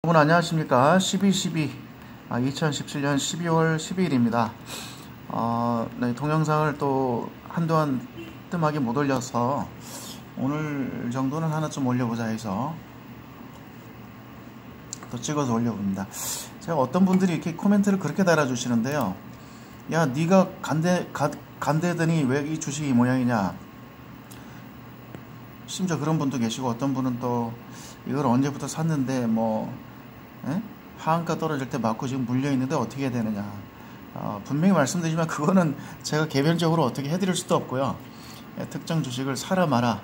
여러분 안녕하십니까. 2017년 12월 12일입니다. 네, 동영상을 또 한동안 뜸하게 못 올려서 오늘 정도는 하나 좀 올려보자 해서 또 찍어서 올려봅니다. 제가 어떤 분들이 이렇게 코멘트를 그렇게 달아주시는데요. 야, 네가 간대더니 왜 이 주식이 이 모양이냐. 심지어 그런 분도 계시고, 어떤 분은 또 이걸 언제부터 샀는데 하한가 떨어질 때 맞고 지금 물려있는데 어떻게 해야 되느냐. 분명히 말씀드리지만 그거는 제가 개별적으로 어떻게 해드릴 수도 없고요. 특정 주식을 사라 마라,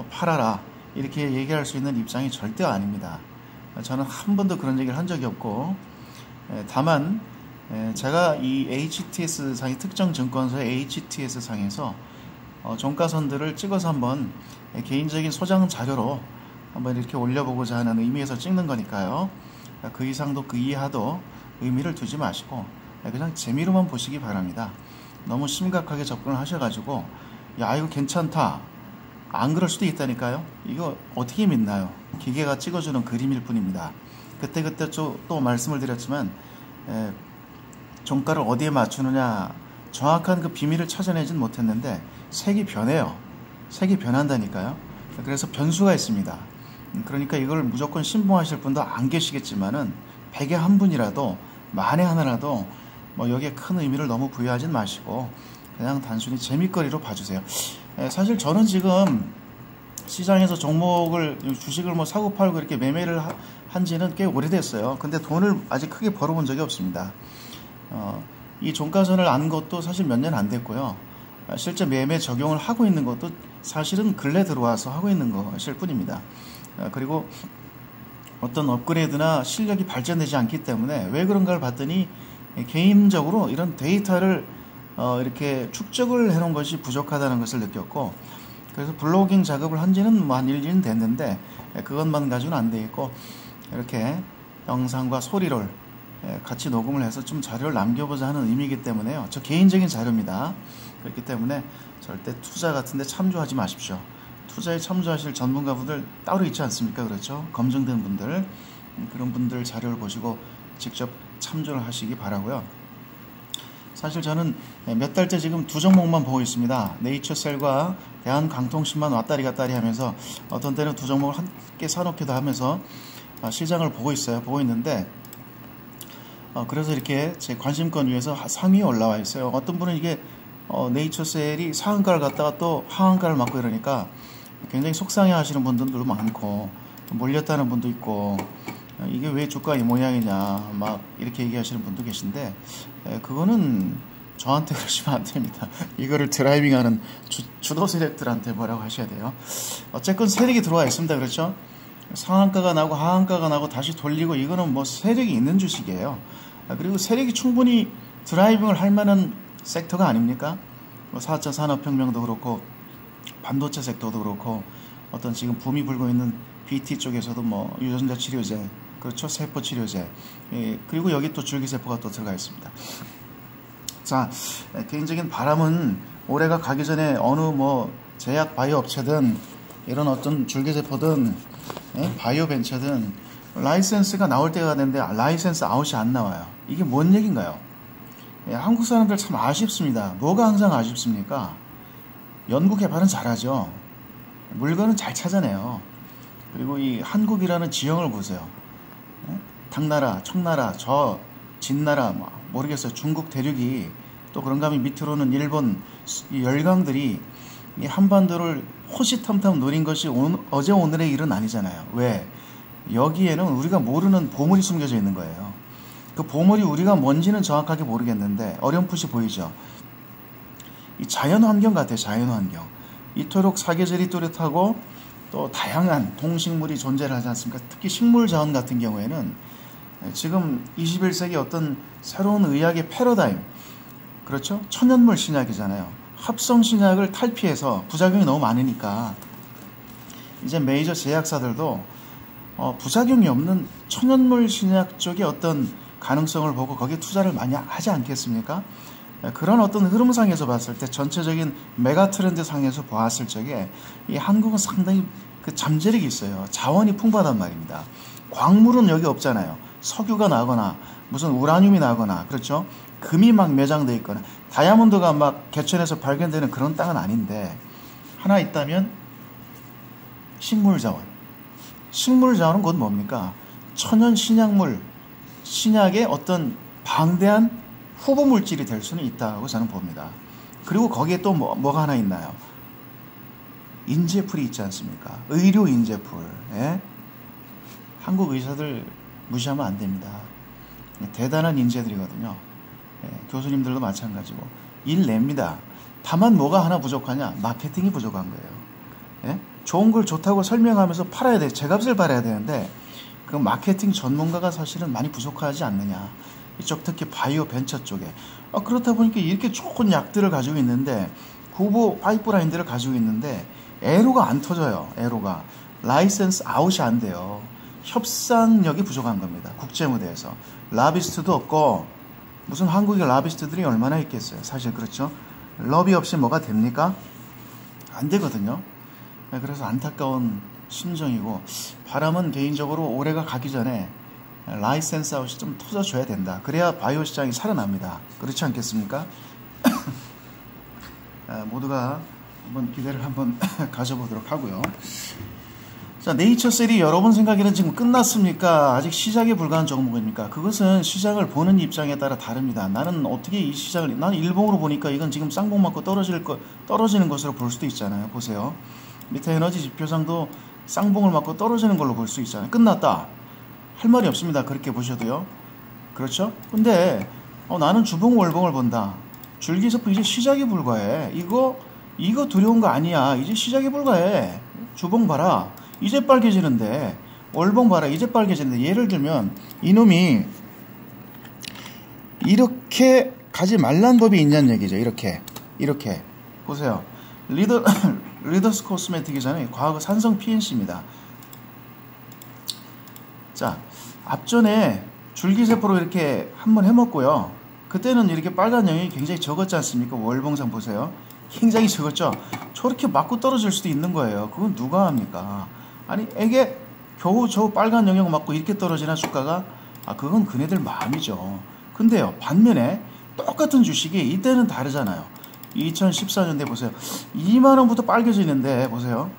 팔아라 이렇게 얘기할 수 있는 입장이 절대 아닙니다. 저는 한 번도 그런 얘기를 한 적이 없고, 다만 제가 이 HTS 상의 특정 증권사의 HTS 상에서 종가선들을 찍어서 한번 개인적인 소장 자료로 한번 이렇게 올려보고자 하는 의미에서 찍는 거니까요. 그 이상도 그 이하도 의미를 두지 마시고 그냥 재미로만 보시기 바랍니다. 너무 심각하게 접근을 하셔가지고 야, 이거 괜찮다, 안 그럴 수도 있다니까요. 이거 어떻게 믿나요? 기계가 찍어주는 그림일 뿐입니다. 그때 또 말씀을 드렸지만 종가를 어디에 맞추느냐 정확한 그 비밀을 찾아내진 못했는데 색이 변해요. 색이 변한다니까요. 그래서 변수가 있습니다. 그러니까 이걸 무조건 신봉하실 분도 안 계시겠지만은 100에 한 분이라도, 만에 하나라도 여기에 큰 의미를 너무 부여하진 마시고 그냥 단순히 재미거리로 봐주세요. 사실 저는 지금 시장에서 종목을, 주식을 사고 팔고 이렇게 매매를 한 지는 꽤 오래됐어요. 근데 돈을 아직 크게 벌어본 적이 없습니다. 이 종가선을 안 것도 사실 몇 년 안 됐고요. 실제 매매 적용을 하고 있는 것도 사실은 근래 들어와서 하고 있는 것일 뿐입니다. 그리고 어떤 업그레이드나 실력이 발전되지 않기 때문에 왜 그런가를 봤더니 개인적으로 이런 데이터를 이렇게 축적을 해놓은 것이 부족하다는 것을 느꼈고, 그래서 블로깅 작업을 한 지는 한 1년 됐는데 그것만 가지고는 안 되겠고, 이렇게 영상과 소리를 같이 녹음을 해서 좀 자료를 남겨보자 하는 의미이기 때문에요. 저 개인적인 자료입니다. 그렇기 때문에 절대 투자 같은데 참조하지 마십시오. 투자에 참조하실 전문가분들 따로 있지 않습니까? 그렇죠? 검증된 분들, 그런 분들 자료를 보시고 직접 참조를 하시기 바라고요. 사실 저는 몇 달째 지금 두 종목만 보고 있습니다. 네이처셀과 대한강통신만 왔다리 갔다리 하면서 어떤 때는 두 종목을 함께 사놓기도 하면서 시장을 보고 있어요. 보고 있는데 그래서 이렇게 제 관심권 위에서 상위에 올라와 있어요. 어떤 분은 이게 네이처셀이 상한가를 갔다가 또 하한가를 맞고 이러니까 굉장히 속상해 하시는 분들도 많고, 몰렸다는 분도 있고, 이게 왜 주가 이 모양이냐 이렇게 얘기하시는 분도 계신데, 그거는 저한테 그러시면 안 됩니다. 이거를 드라이빙하는 주도 세력들한테 뭐라고 하셔야 돼요. 어쨌건 세력이 들어와 있습니다. 그렇죠? 상한가가 나고 하한가가 나고 다시 돌리고, 이거는 세력이 있는 주식이에요. 그리고 세력이 충분히 드라이빙을 할 만한 섹터가 아닙니까? 4차 산업혁명도 그렇고 반도체 섹터도 그렇고, 어떤 지금 붐이 불고 있는 BT 쪽에서도 유전자 치료제, 그렇죠? 세포 치료제, 그리고 여기 또 줄기세포가 또 들어가 있습니다. 자, 개인적인 바람은 올해가 가기 전에 어느 제약 바이오 업체든 이런 어떤 줄기세포든 바이오 벤처든 라이센스가 나올 때가 됐는데 라이센스 아웃이 안 나와요. 이게 뭔 얘기인가요? 한국 사람들 참 아쉽습니다. 뭐가 항상 아쉽습니까? 연구 개발은 잘하죠. 물건은 잘 찾아내요. 그리고 이 한국이라는 지형을 보세요. 당나라, 청나라, 진나라, 모르겠어요. 중국 대륙이, 또 그런가 하면 밑으로는 일본, 이 열강들이 이 한반도를 호시탐탐 노린 것이 어제 오늘의 일은 아니잖아요. 왜? 여기에는 우리가 모르는 보물이 숨겨져 있는 거예요. 그 보물이 우리가 뭔지는 정확하게 모르겠는데 어렴풋이 보이죠. 이 자연환경 같아요. 자연환경. 이토록 사계절이 뚜렷하고 또 다양한 동식물이 존재를 하지 않습니까? 특히 식물자원 같은 경우에는 지금 21세기 어떤 새로운 의학의 패러다임, 그렇죠? 천연물 신약이잖아요. 합성 신약을 탈피해서 부작용이 너무 많으니까 이제 메이저 제약사들도 부작용이 없는 천연물 신약 쪽에 어떤 가능성을 보고 거기에 투자를 많이 하지 않겠습니까? 그런 어떤 흐름상에서 봤을 때, 전체적인 메가 트렌드 상에서 보았을 적에 이 한국은 상당히 그 잠재력이 있어요. 자원이 풍부하단 말입니다. 광물은 여기 없잖아요. 석유가 나거나 무슨 우라늄이 나거나 그렇죠. 금이 막 매장되어 있거나 다이아몬드가 막 개천에서 발견되는 그런 땅은 아닌데 하나 있다면 식물자원. 식물자원은 곧 뭡니까? 천연 신약물, 신약의 어떤 방대한 후보 물질이 될 수는 있다고 저는 봅니다. 그리고 거기에 또 뭐가 하나 있나요? 인재풀이 있지 않습니까? 의료 인재풀. 예? 한국 의사들 무시하면 안 됩니다. 대단한 인재들이거든요. 예, 교수님들도 마찬가지고 일 냅니다. 다만 뭐가 하나 부족하냐? 마케팅이 부족한 거예요. 예? 좋은 걸 좋다고 설명하면서 팔아야 돼. 제값을 받아야 되는데 그 마케팅 전문가가 사실은 많이 부족하지 않느냐. 이쪽 특히 바이오 벤처 쪽에. 그렇다 보니까 이렇게 좋은 약들을 가지고 있는데 후보 파이프라인들을 가지고 있는데 애로가 안 터져요. 애로가. 라이센스 아웃이 안 돼요. 협상력이 부족한 겁니다. 국제무대에서. 라비스트도 없고 무슨 한국의 라비스트들이 얼마나 있겠어요. 사실 그렇죠. 러비 없이 뭐가 됩니까? 안 되거든요. 그래서 안타까운 심정이고 바람은 개인적으로 올해가 가기 전에 라이센스 아웃이 좀 터져줘야 된다. 그래야 바이오 시장이 살아납니다. 그렇지 않겠습니까? 모두가 한번 기대를 한번 가져보도록 하고요. 자, 네이처셀이 여러분 생각에는 지금 끝났습니까? 아직 시작에 불과한 종목입니까? 그것은 시장을 보는 입장에 따라 다릅니다. 나는 어떻게 이 시장을, 나는 일봉으로 보니까 이건 지금 쌍봉 맞고 떨어지는 것으로 볼 수도 있잖아요. 보세요. 밑에 에너지 지표상도 쌍봉을 맞고 떨어지는 걸로 볼 수 있잖아요. 끝났다. 할 말이 없습니다. 그렇게 보셔도요. 그렇죠? 근데 나는 주봉 월봉을 본다. 줄기세포 이제 시작에 불과해. 이거 두려운 거 아니야. 이제 시작에 불과해. 주봉 봐라. 이제 빨개지는데. 월봉 봐라. 이제 빨개지는데. 예를 들면 이놈이 이렇게 가지 말란 법이 있냐는 얘기죠. 이렇게 보세요. 리더스 코스메틱이잖아요. 과거 산성 PNC입니다. 자, 앞전에 줄기세포로 이렇게 한번 해먹고요. 그때는 이렇게 빨간 영역이 굉장히 적었지 않습니까? 월봉상 보세요. 굉장히 적었죠. 저렇게 맞고 떨어질 수도 있는 거예요. 그건 누가 합니까? 아니, 이게 겨우 저 빨간 영역 맞고 이렇게 떨어지나 주가가? 그건 그네들 마음이죠. 근데요, 반면에 똑같은 주식이 이때는 다르잖아요. 2014년대 보세요. 2만원부터 빨개지는데 보세요.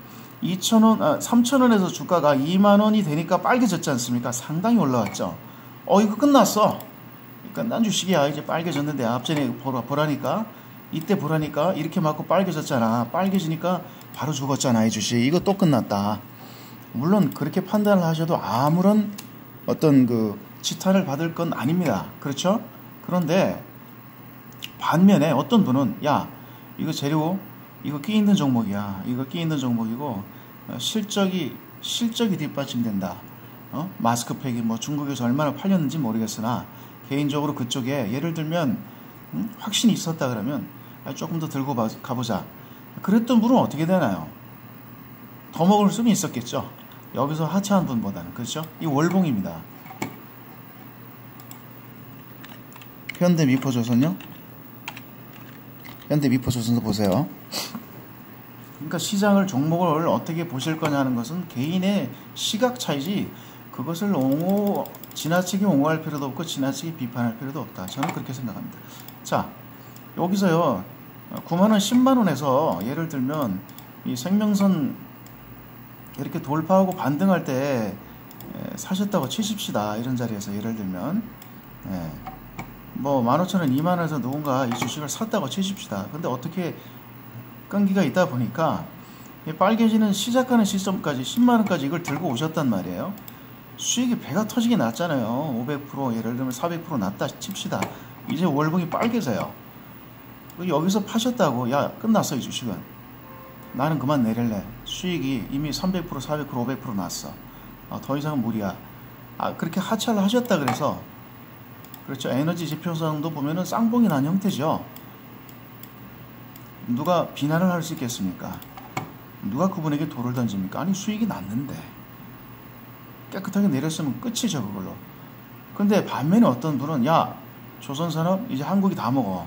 3,000원에서 주가가 2만원이 되니까 빨개졌지 않습니까? 상당히 올라왔죠. 이거 끝났어. 끝난 주식이야. 이제 빨개졌는데 앞전에 보라니까 이때 보라니까 이렇게 맞고 빨개졌잖아. 빨개지니까 바로 죽었잖아. 이 주식. 이거 또 끝났다. 물론 그렇게 판단을 하셔도 아무런 어떤 그 지탄을 받을 건 아닙니다. 그렇죠? 그런데 반면에 어떤 분은 야, 이거 재료 이거 끼 있는 종목이야. 이거 끼 있는 종목이고 실적이 뒷받침된다. 마스크팩이 뭐 중국에서 얼마나 팔렸는지 모르겠으나 개인적으로 그쪽에 예를 들면 확신이 있었다 그러면 조금 더 들고 가보자. 그랬던 분은 어떻게 되나요? 더 먹을 수는 있었겠죠. 여기서 하차한 분보다는. 그렇죠? 이 월봉입니다. 현대미포조선요? 현대미포조선도 보세요. 그러니까 시장을 종목을 어떻게 보실 거냐는 것은 개인의 시각 차이지 그것을 지나치게 옹호할 필요도 없고 지나치게 비판할 필요도 없다. 저는 그렇게 생각합니다. 자, 여기서요 9만원 10만원에서 예를 들면 이 생명선 이렇게 돌파하고 반등할 때 사셨다고 치십시다. 이런 자리에서 예를 들면 뭐 15,000원 2만원에서 누군가 이 주식을 샀다고 치십시다. 근데 어떻게 끈기가 있다 보니까 빨개지는 시작하는 시점까지 10만원까지 이걸 들고 오셨단 말이에요. 수익이 배가 터지게 났잖아요. 500% 예를 들면 400% 났다 칩시다. 이제 월봉이 빨개져요. 여기서 파셨다고 야 끝났어. 이 주식은 나는 그만 내릴래. 수익이 이미 300% 400% 500% 났어. 더 이상은 무리야. 그렇게 하차를 하셨다 그래서 그렇죠. 에너지 지표상도 보면은 쌍봉이 난 형태죠. 누가 비난을 할 수 있겠습니까? 누가 그분에게 돌을 던집니까? 아니 수익이 났는데 깨끗하게 내렸으면 끝이죠 그걸로. 근데 반면에 어떤 분은 야 조선산업 이제 한국이 다 먹어.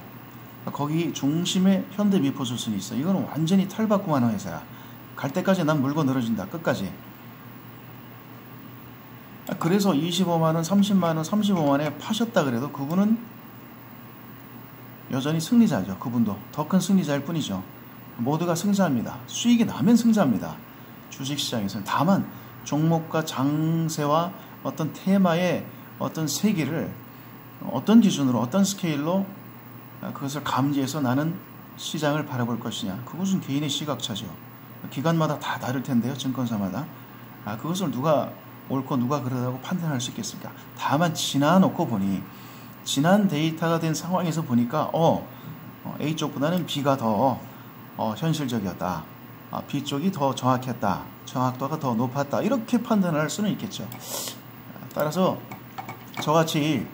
거기 중심에 현대미포조선이 있어. 이거는 완전히 탈바꿈하는 회사야. 갈 때까지 난 물고 늘어진다. 끝까지. 그래서 25만원, 30만원, 35만원에 파셨다 그래도 그분은 여전히 승리자죠. 그분도 더 큰 승리자일 뿐이죠. 모두가 승자입니다. 수익이 나면 승자입니다. 주식시장에서는. 다만 종목과 장세와 어떤 테마의 어떤 세계를 어떤 기준으로 어떤 스케일로 그것을 감지해서 나는 시장을 바라볼 것이냐, 그것은 개인의 시각차죠. 기관마다 다 다를 텐데요. 증권사마다. 그것을 누가 옳고 누가 그러다고 판단할 수 있겠습니까? 다만 지나놓고 보니, 지난 데이터가 된 상황에서 보니까 A쪽보다는 B가 더 현실적이었다, B쪽이 더 정확했다, 정확도가 더 높았다, 이렇게 판단할 수는 있겠죠. 따라서 저같이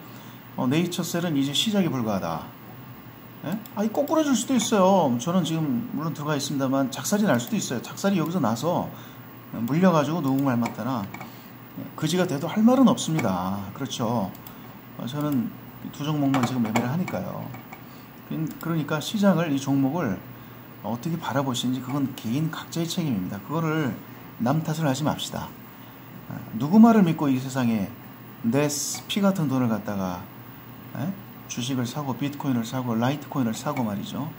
네이처셀은 이제 시작이 불가하다, 꼭 부러질 수도 있어요. 저는 지금 물론 들어가 있습니다만 작살이 날 수도 있어요. 작살이 여기서 나서 물려가지고 누구 말 맞다나 그지가 돼도 할 말은 없습니다. 그렇죠. 저는 두 종목만 지금 매매를 하니까요. 그러니까 시장을, 이 종목을 어떻게 바라보시는지 그건 개인 각자의 책임입니다. 그거를 남 탓을 하지 맙시다. 누구 말을 믿고 이 세상에 내 피 같은 돈을 갖다가 주식을 사고 비트코인을 사고 라이트코인을 사고 말이죠,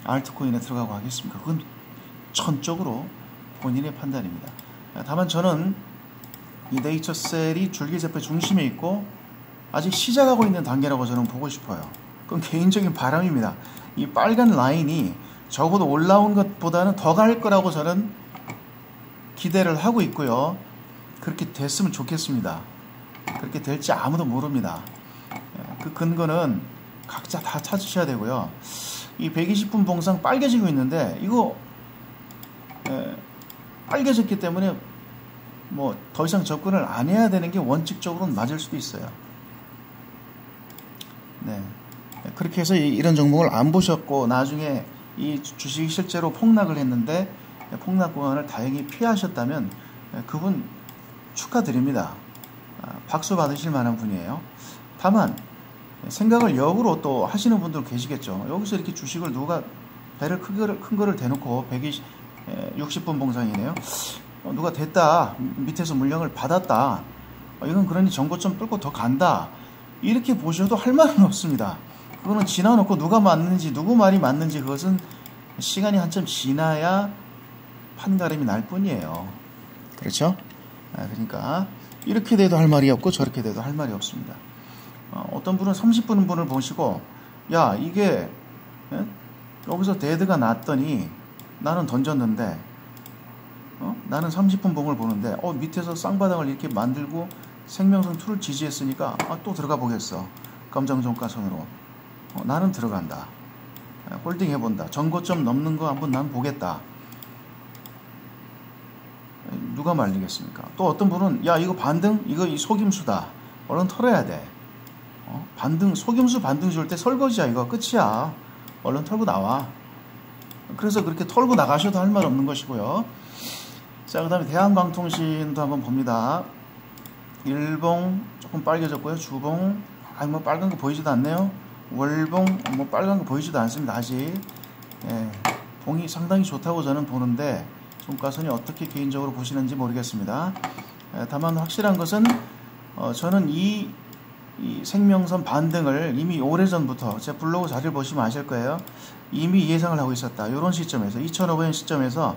알트코인에 들어가고 하겠습니까? 그건 전적으로 본인의 판단입니다. 다만 저는 이 네이처셀이 줄기세포 중심에 있고 아직 시작하고 있는 단계라고 저는 보고 싶어요. 그건 개인적인 바람입니다. 이 빨간 라인이 적어도 올라온 것보다는 더 갈 거라고 저는 기대를 하고 있고요. 그렇게 됐으면 좋겠습니다. 그렇게 될지 아무도 모릅니다. 그 근거는 각자 다 찾으셔야 되고요. 이 120분 봉상 빨개지고 있는데 이거 빨개졌기 때문에 뭐 더 이상 접근을 안 해야 되는 게 원칙적으로는 맞을 수도 있어요. 네, 그렇게 해서 이런 종목을 안 보셨고 나중에 이 주식이 실제로 폭락을 했는데 폭락 구간을 다행히 피하셨다면 그분 축하드립니다. 박수 받으실 만한 분이에요. 다만 생각을 역으로 또 하시는 분들 계시겠죠. 여기서 이렇게 주식을 누가 배를 큰 거를 대놓고 60분 봉상이네요. 누가 됐다, 밑에서 물량을 받았다, 이건 그러니 정고점 뚫고 더 간다, 이렇게 보셔도 할 말은 없습니다. 그거는 지나놓고 누가 맞는지, 누구 말이 맞는지, 그것은 시간이 한참 지나야 판가름이 날 뿐이에요. 그렇죠? 그러니까 이렇게 돼도 할 말이 없고 저렇게 돼도 할 말이 없습니다. 어떤 분은 30분을 보시고, 야, 이게 여기서 데드가 났더니 나는 던졌는데 나는 30분 봉을 보는데 밑에서 쌍바닥을 이렇게 만들고 생명선 2를 지지했으니까 또 들어가 보겠어. 감정종가선으로 나는 들어간다. 홀딩 해본다. 전고점 넘는 거 한번 난 보겠다. 누가 말리겠습니까? 또 어떤 분은 야, 이거 반등, 이거 이 속임수다, 얼른 털어야 돼. 반등, 속임수 반등 줄 때 설거지야, 이거 끝이야, 얼른 털고 나와. 그래서 그렇게 털고 나가셔도 할 말 없는 것이고요. 자, 그 다음에 대한방통신도 한번 봅니다. 일봉 조금 빨개졌고요. 주봉 뭐 빨간 거 보이지도 않네요. 월봉 뭐 빨간 거 보이지도 않습니다. 아직. 봉이 상당히 좋다고 저는 보는데 종가선이 어떻게 개인적으로 보시는지 모르겠습니다. 다만 확실한 것은 저는 이 생명선 반등을 이미 오래전부터 제 블로그 자료를 보시면 아실 거예요. 이미 예상을 하고 있었다. 이런 시점에서 2,500원 시점에서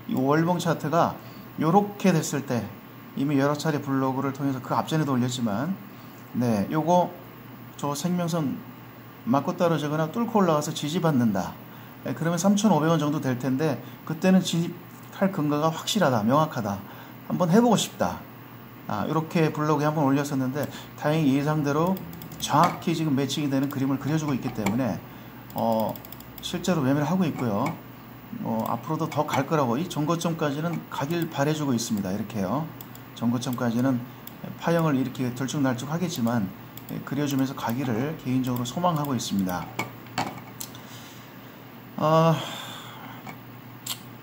이 월봉 차트가 이렇게 됐을 때 이미 여러 차례 블로그를 통해서 그 앞전에도 올렸지만, 네, 요거 저 생명선 맞고 떨어지거나 뚫고 올라가서 지지받는다. 그러면 3,500원 정도 될 텐데 그때는 진입할 근거가 확실하다, 명확하다, 한번 해보고 싶다. 이렇게 블로그에 한번 올렸었는데 다행히 예상대로 정확히 지금 매칭이 되는 그림을 그려주고 있기 때문에 실제로 매매를 하고 있고요. 앞으로도 더 갈 거라고, 이 전고점까지는 가길 바래주고 있습니다. 이렇게요. 전고점까지는 파형을 이렇게 들쭉날쭉 하겠지만 그려주면서 가기를 개인적으로 소망하고 있습니다.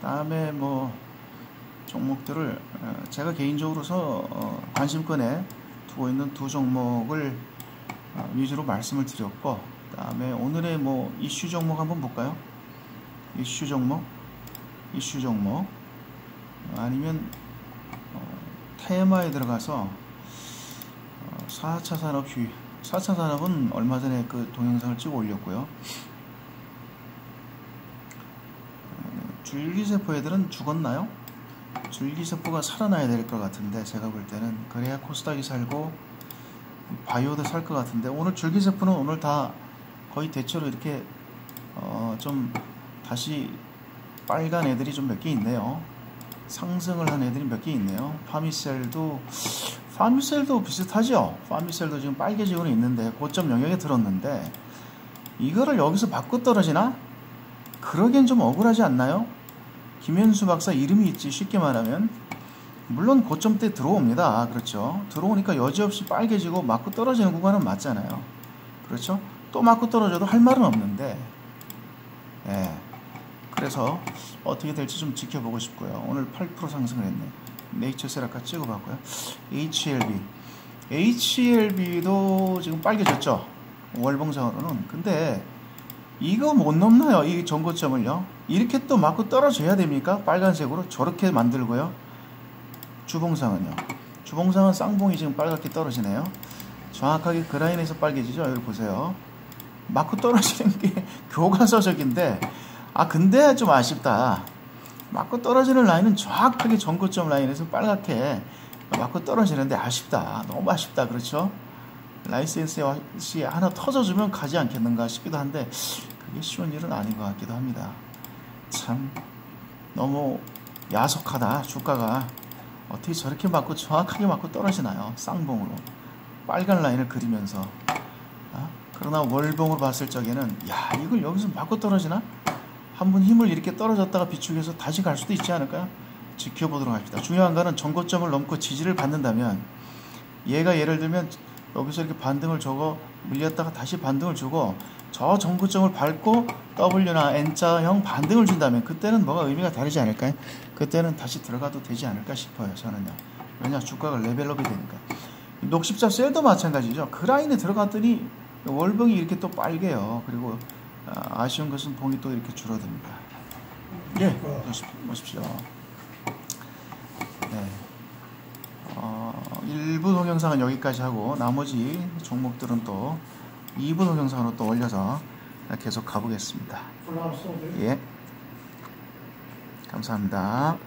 다음에 뭐 종목들을 제가 개인적으로 관심권에 두고 있는 두 종목을 위주로 말씀을 드렸고, 다음에 오늘의 뭐 이슈 종목 한번 볼까요? 이슈 종목 아니면 테마에 들어가서 4차 산업 휴일. 4차 산업은 얼마 전에 그 동영상을 찍어 올렸고요. 줄기세포 애들은 죽었나요? 줄기세포가 살아나야 될 것 같은데, 제가 볼 때는 그래야 코스닥이 살고 바이오도 살 것 같은데, 오늘 줄기세포는 오늘 다 거의 대체로 이렇게 좀 다시 빨간 애들이 좀 몇 개 있네요. 상승을 한 애들이 몇 개 있네요. 파미셀도 비슷하죠. 파미셀도 지금 빨개지고는 있는데 고점 영역에 들었는데, 이거를 여기서 받고 떨어지나? 그러기엔 좀 억울하지 않나요? 김현수 박사 이름이 있지, 쉽게 말하면. 물론 고점 때 들어옵니다. 그렇죠. 들어오니까 여지없이 빨개지고 맞고 떨어지는 구간은 맞잖아요. 그렇죠. 또 맞고 떨어져도 할 말은 없는데, 예. 그래서 어떻게 될지 좀 지켜보고 싶고요. 오늘 8% 상승을 했네. 네이처셀 찍어봤고요. HLB도 지금 빨개졌죠. 월봉상으로는. 근데 이거 못 넘나요? 이 전고점을요. 이렇게 또 맞고 떨어져야 됩니까? 빨간색으로 저렇게 만들고요. 주봉상은요. 주봉상은 쌍봉이 지금 빨갛게 떨어지네요. 정확하게 그 라인에서 빨개지죠. 여기 보세요. 맞고 떨어지는 게 교과서적인데, 근데 좀 아쉽다. 맞고 떨어지는 라인은 정확하게 전고점 라인에서 빨갛게 맞고 떨어지는데 아쉽다. 너무 아쉽다. 그렇죠? 라이센스이 하나 터져주면 가지 않겠는가 싶기도 한데, 그게 쉬운 일은 아닌 것 같기도 합니다. 참 너무 야속하다. 주가가 어떻게 저렇게 맞고 정확하게 맞고 떨어지나요? 쌍봉으로 빨간 라인을 그리면서. 그러나 월봉으로 봤을 적에는, 야, 이걸 여기서 맞고 떨어지나? 한번 힘을 이렇게 떨어졌다가 비축해서 다시 갈 수도 있지 않을까요? 지켜보도록 합시다. 중요한 거는 전고점을 넘고 지지를 받는다면, 얘가 예를 들면 여기서 이렇게 반등을 주고 밀렸다가 다시 반등을 주고 저 전고점을 밟고 W나 N자형 반등을 준다면, 그때는 뭐가 의미가 다르지 않을까요? 그때는 다시 들어가도 되지 않을까 싶어요. 저는요. 왜냐, 주가가 레벨업이 되니까. 녹십자 셀도 마찬가지죠. 그 라인에 들어갔더니 월봉이 이렇게 또 빨개요. 그리고 아쉬운 것은 봉이 또 이렇게 줄어듭니다. 예, 보십시오. 네. 1부 동영상은 여기까지 하고, 나머지 종목들은 또 2부 동영상으로 또 올려서 계속 가보겠습니다. 예. 감사합니다.